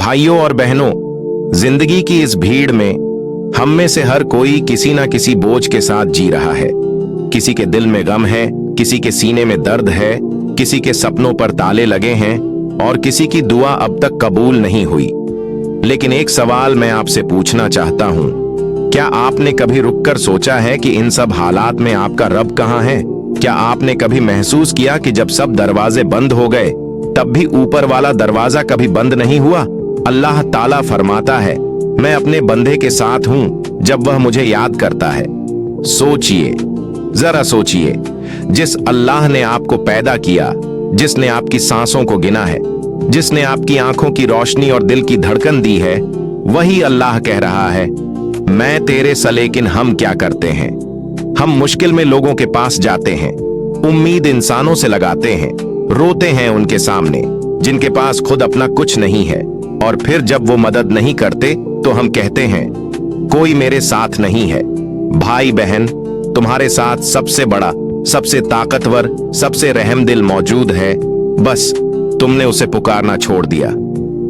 भाइयों और बहनों, जिंदगी की इस भीड़ में हम में से हर कोई किसी ना किसी बोझ के साथ जी रहा है। किसी के दिल में गम है, किसी के सीने में दर्द है, किसी के सपनों पर ताले लगे हैं और किसी की दुआ अब तक कबूल नहीं हुई। लेकिन एक सवाल मैं आपसे पूछना चाहता हूं, क्या आपने कभी रुककर सोचा है कि इन सब हालात में आपका रब कहां है? क्या आपने कभी महसूस किया कि जब सब दरवाजे बंद हो गए तब भी ऊपर वाला दरवाजा कभी बंद नहीं हुआ? अल्लाह ताला फरमाता है, मैं अपने बंदे के साथ हूं जब वह मुझे याद करता है। सोचिए, जरा सोचिए, जिस अल्लाह ने आपको पैदा किया, जिसने आपकी सांसों को गिना है, जिसने आपकी आंखों की रोशनी और दिल की धड़कन दी है, वही अल्लाह कह रहा है, मैं तेरे से लेकिन हम क्या करते हैं? हम मुश्किल में लोगों के पास जाते हैं, उम्मीद इंसानों से लगाते हैं, रोते हैं उनके सामने जिनके पास खुद अपना कुछ नहीं है, और फिर जब वो मदद नहीं करते तो हम कहते हैं कोई मेरे साथ नहीं है। भाई बहन, तुम्हारे साथ सबसे बड़ा, सबसे ताकतवर, सबसे रहमदिल मौजूद है, बस तुमने उसे पुकारना छोड़ दिया।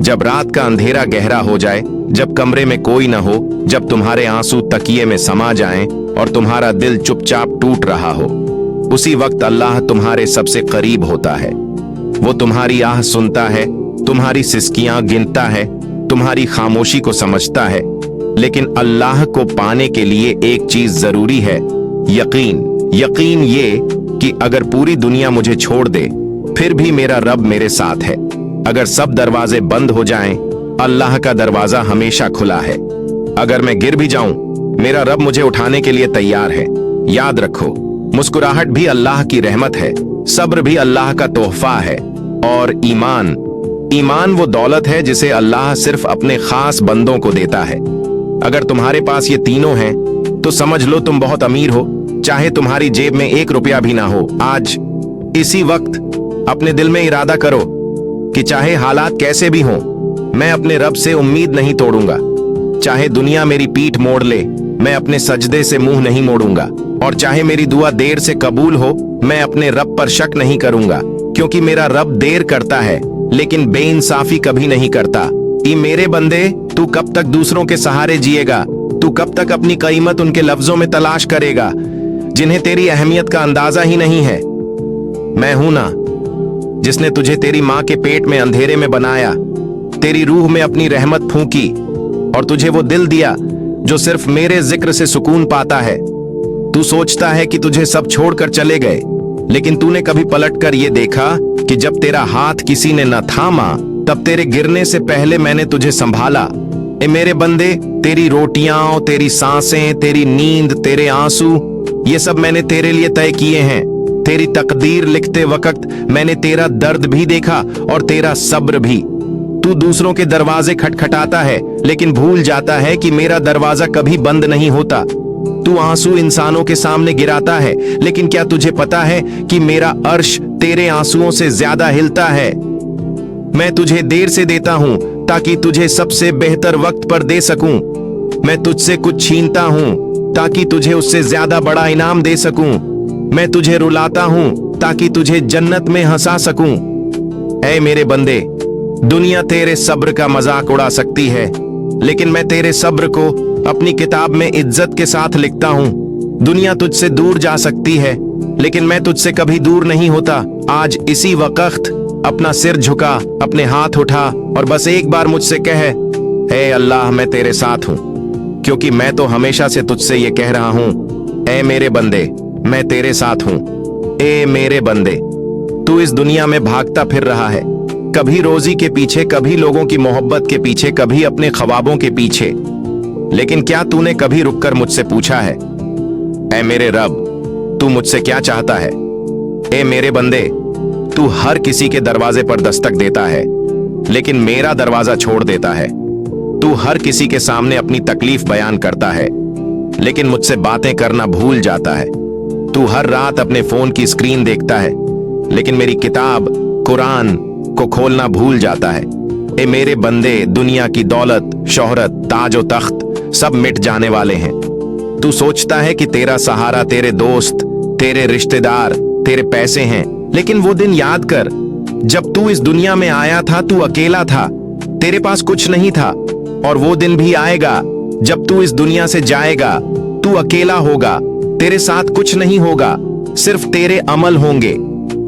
जब रात का अंधेरा गहरा हो जाए, जब कमरे में कोई ना हो, जब तुम्हारे आंसू तकिए में समा जाएं और तुम्हारा दिल चुपचाप टूट रहा हो, उसी वक्त अल्लाह तुम्हारे सबसे करीब होता है। वो तुम्हारी आह सुनता है, तुम्हारी सिसकियां गिनता है, तुम्हारी खामोशी को समझता है। लेकिन अल्लाह को पाने के लिए एक चीज जरूरी है, यकीन। यकीन ये कि अगर पूरी दुनिया मुझे छोड़ दे फिर भी मेरा रब मेरे साथ है। अगर सब दरवाजे बंद हो जाएं, अल्लाह का दरवाजा हमेशा खुला है। अगर मैं गिर भी जाऊं, मेरा रब मुझे उठाने के लिए तैयार है। याद रखो, मुस्कुराहट भी अल्लाह की रहमत है, सब्र भी अल्लाह का तोहफा है, और ईमान वो दौलत है जिसे अल्लाह सिर्फ अपने खास बंदों को देता है। अगर तुम्हारे पास ये तीनों हैं तो समझ लो तुम बहुत अमीर हो, चाहे तुम्हारी जेब में 1 रुपया भी ना हो। आज इसी वक्त अपने दिल में इरादा करो कि चाहे हालात कैसे भी हों, मैं अपने रब से उम्मीद नहीं तोड़ूंगा। चाहे दुनिया मेरी पीठ मोड़ ले, मैं अपने सजदे से मुंह नहीं मोड़ूंगा, और चाहे मेरी दुआ देर से कबूल हो, मैं अपने रब पर शक नहीं करूंगा, क्योंकि मेरा रब देर करता है लेकिन बेइंसाफी कभी नहीं करता। मेरे बंदे, तू कब तक दूसरों के सहारे जिएगा? तू कब तक अपनी कीमत उनके लफ्जों में तलाश करेगा जिन्हें तेरी अहमियत का अंदाजा ही नहीं है? मैं हूं ना, जिसने तुझे तेरी मां के पेट में अंधेरे में बनाया, तेरी रूह में अपनी रहमत फूंकी और तुझे वो दिल दिया जो सिर्फ मेरे जिक्र से सुकून पाता है। तू सोचता है कि तुझे सब छोड़कर चले गए, लेकिन तूने कभी पलटकर ये देखा कि जब तेरा हाथ किसी ने न थामा, तब तेरे गिरने से पहले मैंने तुझे संभाला। मेरे बंदे, तेरी रोटियां, तेरी सांसें, तेरी नींद, तेरे आंसू, ये सब मैंने तेरे लिए तय किए हैं। तेरी तकदीर लिखते वक्त मैंने तेरा दर्द भी देखा और तेरा सब्र भी। तू दूसरों के दरवाजे खटखटाता है लेकिन भूल जाता है कि मेरा दरवाजा कभी बंद नहीं होता। तू आंसू इंसानों के सामने गिराता है, लेकिन क्या तुझे पता है कि मेरा अर्श तेरे आंसुओं से ज्यादा हिलता है? मैं तुझे देर से देता हूं ताकि तुझे सबसे बेहतर वक्त पर दे सकूं। मैं तुझसे कुछ छीनता हूं ताकि तुझे उससे ज्यादा बड़ा इनाम दे सकूं। मैं तुझे रुलाता हूं ताकि तुझे जन्नत में हंसा सकूं। ऐ मेरे बंदे, दुनिया तेरे सब्र का मजाक उड़ा सकती है, लेकिन मैं तेरे सब्र को अपनी किताब में इज्जत के साथ लिखता हूं। दुनिया तुझसे दूर जा सकती है, लेकिन मैं तुझसे कभी दूर नहीं होता। आज इसी वक्त अपना सिर झुका, अपने हाथ उठा और बस एक बार मुझसे कह, हे अल्लाह, मैं तेरे साथ हूं, क्योंकि मैं तो हमेशा से तुझसे ये कह रहा हूं, ऐ मेरे बंदे, मैं तेरे साथ हूं। ए मेरे बंदे, तू इस दुनिया में भागता फिर रहा है, कभी रोजी के पीछे, कभी लोगों की मोहब्बत के पीछे, कभी अपने ख्वाबों के पीछे। लेकिन क्या तूने कभी रुककर मुझसे पूछा है, ऐ मेरे रब, तू मुझसे क्या चाहता है? ए मेरे बंदे, तू हर किसी के दरवाजे पर दस्तक देता है, लेकिन मेरा दरवाजा छोड़ देता है। तू हर किसी के सामने अपनी तकलीफ बयान करता है, लेकिन मुझसे बातें करना भूल जाता है। तू हर रात अपने फोन की स्क्रीन देखता है, लेकिन मेरी किताब कुरान को खोलना भूल जाता है। ए मेरे बंदे, दुनिया की दौलत, शोहरत, ताज और तख्त सब मिट जाने वाले हैं। तू सोचता है कि तेरा सहारा तेरे दोस्त, तेरे रिश्तेदार, तेरे पैसे हैं, लेकिन वो दिन याद कर जब तू इस दुनिया में आया था, तू अकेला था। तेरे पास कुछ नहीं था, और वो दिन भी आएगा जब तू इस दुनिया से जाएगा। तू अकेला होगा, तेरे साथ कुछ नहीं होगा, सिर्फ तेरे अमल होंगे।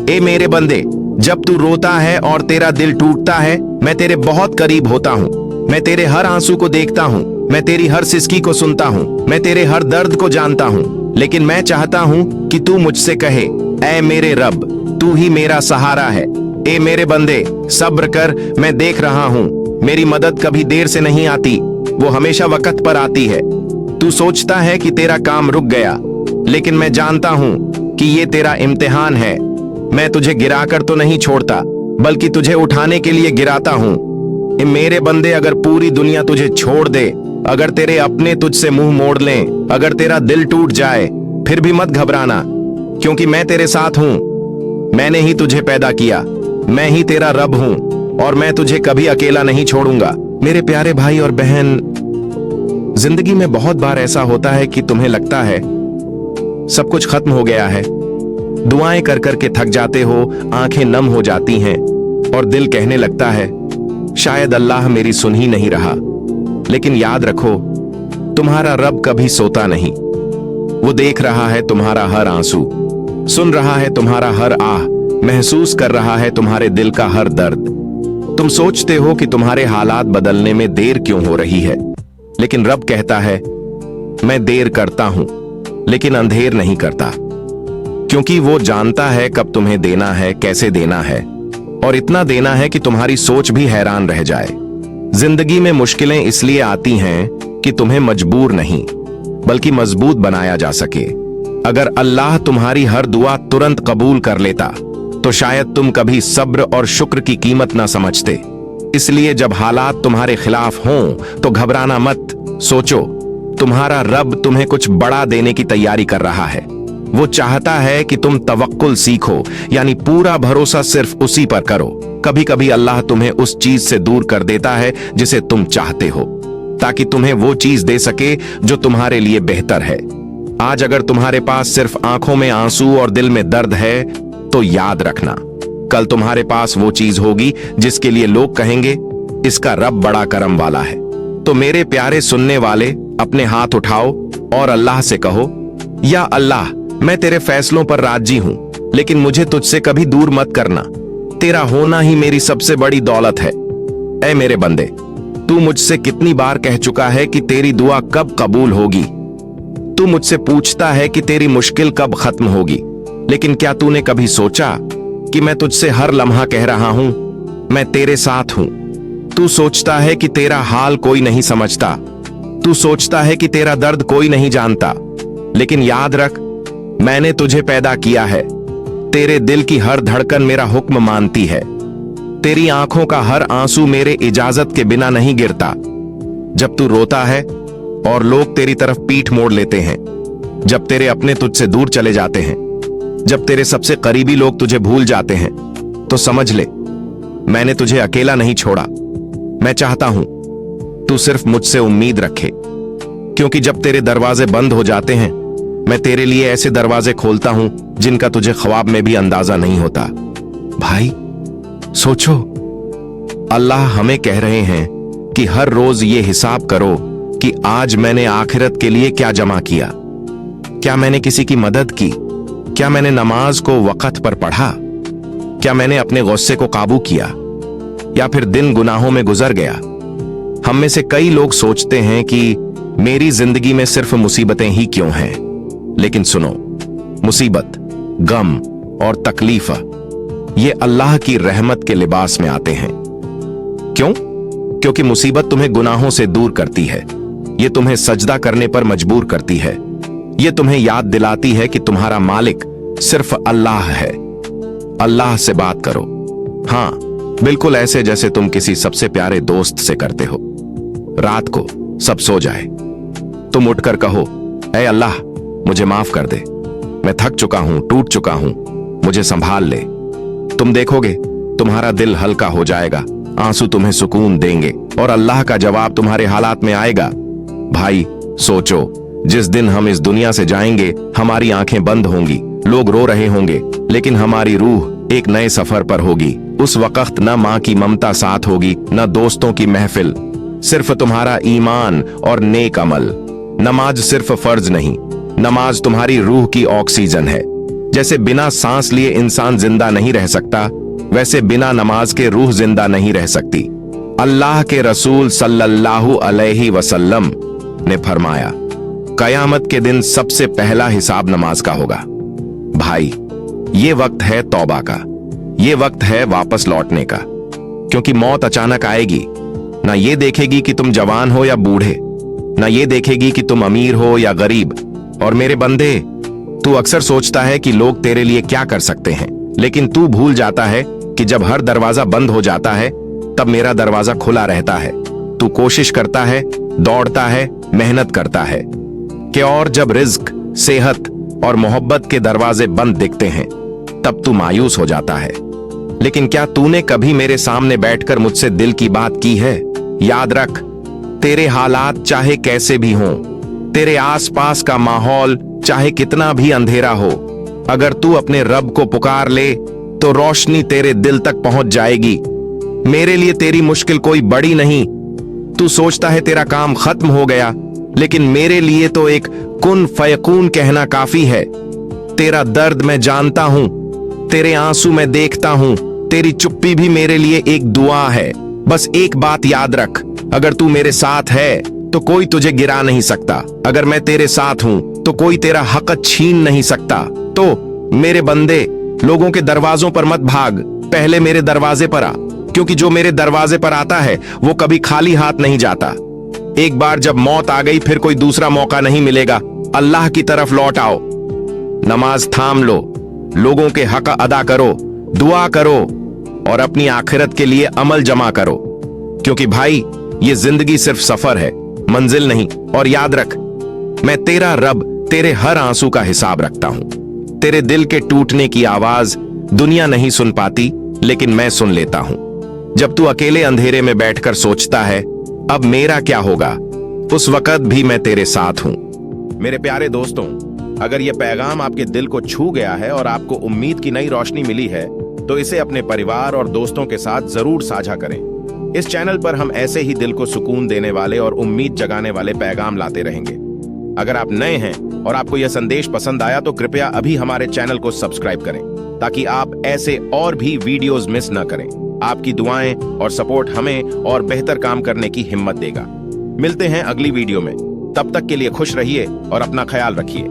ए मेरे बंदे, जब तू रोता है और तेरा दिल टूटता है, मैं तेरे बहुत करीब होता हूँ। मैं तेरे हर आंसू को देखता हूँ, मैं तेरी हर सिसकी को सुनता हूँ, मैं तेरे हर दर्द को जानता हूँ। लेकिन मैं चाहता हूँ कि तू मुझसे कहे, ऐ मेरे रब, तू ही मेरा सहारा है। ए मेरे बंदे, सब्र कर, मैं देख रहा हूँ। मेरी मदद कभी देर से नहीं आती, वो हमेशा वक्त पर आती है। तू सोचता है कि तेरा काम रुक गया, लेकिन मैं जानता हूँ कि ये तेरा इम्तिहान है। मैं तुझे गिराकर तो नहीं छोड़ता, बल्कि तुझे उठाने के लिए गिराता हूँ। मेरे बंदे, अगर पूरी दुनिया तुझे छोड़ दे, अगर तेरे अपने तुझसे मुंह मोड़ लें, अगर तेरा दिल टूट जाए, फिर भी मत घबराना, क्योंकि मैं तेरे साथ हूँ। मैंने ही तुझे पैदा किया, मैं ही तेरा रब हूँ, और मैं तुझे कभी अकेला नहीं छोड़ूंगा। मेरे प्यारे भाई और बहन, जिंदगी में बहुत बार ऐसा होता है कि तुम्हें लगता है सब कुछ खत्म हो गया है। दुआएं कर कर के थक जाते हो, आंखें नम हो जाती हैं, और दिल कहने लगता है शायद अल्लाह मेरी सुन ही नहीं रहा। लेकिन याद रखो, तुम्हारा रब कभी सोता नहीं। वो देख रहा है तुम्हारा हर आंसू, सुन रहा है तुम्हारा हर आह, महसूस कर रहा है तुम्हारे दिल का हर दर्द। तुम सोचते हो कि तुम्हारे हालात बदलने में देर क्यों हो रही है, लेकिन रब कहता है मैं देर करता हूं, लेकिन अंधेर नहीं करता, क्योंकि वो जानता है कब तुम्हें देना है, कैसे देना है, और इतना देना है कि तुम्हारी सोच भी हैरान रह जाए। जिंदगी में मुश्किलें इसलिए आती हैं कि तुम्हें मजबूर नहीं, बल्कि मजबूत बनाया जा सके। अगर अल्लाह तुम्हारी हर दुआ तुरंत कबूल कर लेता, तो शायद तुम कभी सब्र और शुक्र की कीमत ना समझते। इसलिए जब हालात तुम्हारे खिलाफ हों, तो घबराना मत। सोचो, तुम्हारा रब तुम्हें कुछ बड़ा देने की तैयारी कर रहा है। वो चाहता है कि तुम तवक्कुल सीखो, यानी पूरा भरोसा सिर्फ उसी पर करो। कभी कभी अल्लाह तुम्हें उस चीज से दूर कर देता है जिसे तुम चाहते हो, ताकि तुम्हें वो चीज दे सके जो तुम्हारे लिए बेहतर है। आज अगर तुम्हारे पास सिर्फ आंखों में आंसू और दिल में दर्द है, तो याद रखना, कल तुम्हारे पास वो चीज होगी जिसके लिए लोग कहेंगे इसका रब बड़ा करम वाला है। तो मेरे प्यारे सुनने वाले, अपने हाथ उठाओ और अल्लाह से कहो, या अल्लाह, मैं तेरे फैसलों पर राजी हूं, लेकिन मुझे तुझसे कभी दूर मत करना। तेरा होना ही मेरी सबसे बड़ी दौलत है। ऐ मेरे बंदे, तू मुझसे कितनी बार कह चुका है कि तेरी दुआ कब कबूल होगी। तू मुझसे पूछता है कि तेरी मुश्किल कब खत्म होगी, लेकिन क्या तूने कभी सोचा कि मैं तुझसे हर लम्हा कह रहा हूं, मैं तेरे साथ हूं। तू सोचता है कि तेरा हाल कोई नहीं समझता, तू सोचता है कि तेरा दर्द कोई नहीं जानता, लेकिन याद रख, मैंने तुझे पैदा किया है। तेरे दिल की हर धड़कन मेरा हुक्म मानती है। तेरी आंखों का हर आंसू मेरे इजाजत के बिना नहीं गिरता। जब तू रोता है और लोग तेरी तरफ पीठ मोड़ लेते हैं, जब तेरे अपने तुझसे दूर चले जाते हैं, जब तेरे सबसे करीबी लोग तुझे भूल जाते हैं, तो समझ ले, मैंने तुझे अकेला नहीं छोड़ा। मैं चाहता हूं तू सिर्फ मुझसे उम्मीद रखे, क्योंकि जब तेरे दरवाजे बंद हो जाते हैं, मैं तेरे लिए ऐसे दरवाजे खोलता हूं जिनका तुझे ख्वाब में भी अंदाजा नहीं होता। भाई सोचो, अल्लाह हमें कह रहे हैं कि हर रोज ये हिसाब करो कि आज मैंने आखिरत के लिए क्या जमा किया। क्या मैंने किसी की मदद की? क्या मैंने नमाज को वक्त पर पढ़ा? क्या मैंने अपने गुस्से को काबू किया, या फिर दिन गुनाहों में गुजर गया? हम में से कई लोग सोचते हैं कि मेरी जिंदगी में सिर्फ मुसीबतें ही क्यों हैं, लेकिन सुनो, मुसीबत, गम और तकलीफ ये अल्लाह की रहमत के लिबास में आते हैं। क्यों? क्योंकि मुसीबत तुम्हें गुनाहों से दूर करती है, ये तुम्हें सजदा करने पर मजबूर करती है, ये तुम्हें याद दिलाती है कि तुम्हारा मालिक सिर्फ अल्लाह है। अल्लाह से बात करो, हां, बिल्कुल ऐसे जैसे तुम किसी सबसे प्यारे दोस्त से करते हो। रात को सब सो जाए, तुम उठकर कहो, ऐ अल्लाह, मुझे माफ कर दे, मैं थक चुका हूं, टूट चुका हूं, मुझे संभाल ले। तुम देखोगे तुम्हारा दिल हल्का हो जाएगा, आंसू तुम्हें सुकून देंगे, और अल्लाह का जवाब तुम्हारे हालात में आएगा। भाई सोचो, जिस दिन हम इस दुनिया से जाएंगे, हमारी आंखें बंद होंगी, लोग रो रहे होंगे, लेकिन हमारी रूह एक नए सफर पर होगी। उस वक्त न माँ की ममता साथ होगी, न दोस्तों की महफिल, सिर्फ तुम्हारा ईमान और नेक अमल। नमाज सिर्फ फर्ज नहीं, नमाज तुम्हारी रूह की ऑक्सीजन है। जैसे बिना सांस लिए इंसान जिंदा नहीं रह सकता, वैसे बिना नमाज के रूह जिंदा नहीं रह सकती। अल्लाह के रसूल सल्लल्लाहु अलैहि वसल्लम ने फरमाया, कयामत के दिन सबसे पहला हिसाब नमाज का होगा। भाई, ये वक्त है तौबा का, ये वक्त है वापस लौटने का, क्योंकि मौत अचानक आएगी। ना ये देखेगी कि तुम जवान हो या बूढ़े, ना ये देखेगी कि तुम अमीर हो या गरीब। और मेरे बंदे, तू अक्सर सोचता है कि लोग तेरे लिए क्या कर सकते हैं, लेकिन तू भूल जाता है कि जब हर दरवाजा बंद हो जाता है तब मेरा दरवाजा खुला रहता है। तू कोशिश करता है, दौड़ता है, मेहनत करता है कि और जब रिज्क, सेहत और मोहब्बत के दरवाजे बंद दिखते हैं तब तू मायूस हो जाता है। लेकिन क्या तूने कभी मेरे सामने बैठकर मुझसे दिल की बात की है? याद रख, तेरे हालात चाहे कैसे भी हों, तेरे आसपास का माहौल चाहे कितना भी अंधेरा हो, अगर तू अपने रब को पुकार ले तो रोशनी तेरे दिल तक पहुंच जाएगी। मेरे लिए तेरी मुश्किल कोई बड़ी नहीं। तू सोचता है तेरा काम खत्म हो गया, लेकिन मेरे लिए तो एक कुन फयकून कहना काफी है। तेरा दर्द मैं जानता हूं, तेरे आंसू मैं देखता हूं, तेरी चुप्पी भी मेरे लिए एक दुआ है। बस एक बात याद रख, अगर तू मेरे साथ है तो कोई तुझे गिरा नहीं सकता। अगर मैं तेरे साथ हूं तो कोई तेरा हक छीन नहीं सकता। तो मेरे बंदे, लोगों के दरवाजों पर मत भाग, पहले मेरे दरवाजे पर आ, क्योंकि जो मेरे दरवाजे पर आता है वो कभी खाली हाथ नहीं जाता। एक बार जब मौत आ गई फिर कोई दूसरा मौका नहीं मिलेगा। अल्लाह की तरफ लौट आओ, नमाज थाम लो, लोगों के हक अदा करो, दुआ करो और अपनी आखिरत के लिए अमल जमा करो। क्योंकि भाई, ये जिंदगी सिर्फ सफर है, मंजिल नहीं। और याद रख, मैं तेरा रब तेरे हर आंसू का हिसाब रखता हूं। तेरे दिल के टूटने की आवाज दुनिया नहीं सुन पाती, लेकिन मैं सुन लेता हूं। जब तू अकेले अंधेरे में बैठकर सोचता है अब मेरा क्या होगा, उस वक्त भी मैं तेरे साथ हूं। मेरे प्यारे दोस्तों, अगर यह पैगाम आपके दिल को छू गया है और आपको उम्मीद की नई रोशनी मिली है तो इसे अपने परिवार और दोस्तों के साथ जरूर साझा करें। इस चैनल पर हम ऐसे ही दिल को सुकून देने वाले और उम्मीद जगाने वाले पैगाम लाते रहेंगे। अगर आप नए हैं और आपको यह संदेश पसंद आया तो कृपया अभी हमारे चैनल को सब्सक्राइब करें, ताकि आप ऐसे और भी वीडियोस मिस न करें। आपकी दुआएं और सपोर्ट हमें और बेहतर काम करने की हिम्मत देगा। मिलते हैं अगली वीडियो में, तब तक के लिए खुश रहिए और अपना ख्याल रखिए।